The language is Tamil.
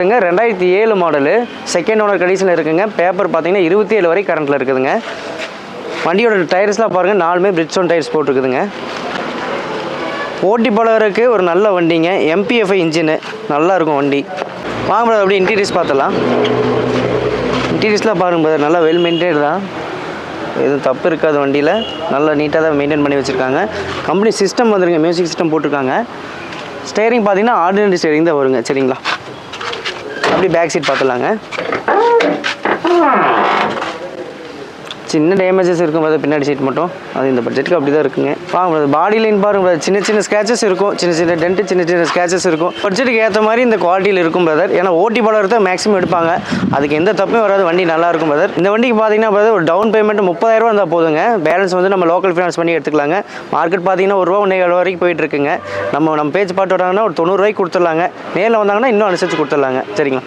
2007 மாடலு, செகண்ட் ஓனர் கண்டிஷனில் இருக்குங்க. பேப்பர் பார்த்தீங்கன்னா 27 வரை கரண்ட்டில் இருக்குதுங்க. வண்டியோட டயர்ஸ்லாம் பாருங்கள், 4மே பிரிட்ஜ்ஸ்டோன் டயர்ஸ் போட்டிருக்குதுங்க. ஓட்டி பழகிறதுக்கு ஒரு நல்ல வண்டிங்க. MPFI இன்ஜினு நல்லா இருக்கும் வண்டி. வாங்க அப்படியே இன்டீரியர்ஸ் பார்த்துடலாம். இன்டீரியர்ஸ்லாம் பாருங்க பிரதர், நல்லா வெல் மெயின்டைன் தான், எதுவும் தப்பு இருக்காது வண்டியில். நல்லா நீட்டாக தான் மெயின்டைன் பண்ணி வச்சுருக்காங்க. கம்பெனி சிஸ்டம் வந்துருங்க, மியூசிக் சிஸ்டம் போட்டிருக்காங்க. ஸ்டேரிங் பார்த்தீங்கன்னா ஆர்டினரி ஸ்டேரிங் தான் வருங்க. சரிங்களா, அப்படி பேக் சீட் பார்த்துலாங்க. சின்ன டேமேஜஸ் இருக்கும் போது பின்னாடி சீட் மட்டும், அது இந்த பட்ஜெட்டுக்கு அப்படி தான் இருக்குங்க. வாங்க பாடி லைன் பாருங்க, சின்ன சின்ன ஸ்க்ராச்சஸ் இருக்கும், சின்ன சின்ன டென்ட்டு, சின்ன சின்ன ஸ்க்ராச்சஸ் இருக்கும். பட்ஜெட்டுக்கு ஏற்ற மாதிரி இந்த குவாலிட்டியில் இருக்கும் பிரதர். ஏன்னா ஓட்டி பழகிறத மேக்ஸிமம் எடுப்பாங்க, அதுக்கு எந்த தப்பும் வராது. வண்டி நல்லா இருக்கும் பிரதர். இந்த வண்டிக்கு பார்த்தீங்கன்னா பிரதர் ஒரு டவுன் பேமெண்ட் 30,000 ரூபா இருந்தால் போதுங்க. பேலன்ஸ் வந்து நம்ம லோக்கல் ஃபினான்ஸ் பண்ணி எடுத்துக்கலாங்க. மார்க்கெட் பார்த்தீங்கன்னா ₹1 1.7 வரைக்கும் போயிட்டு இருக்குங்க. நம்ம பேச்சு பாட்டு வராங்கன்னா ஒரு 90 ரூபாய்க்கு கொடுத்துடலாங்க. நேரில் வந்தாங்கன்னா இன்னும் அனுசரித்து கொடுத்துடலாங்க. சரிங்களா.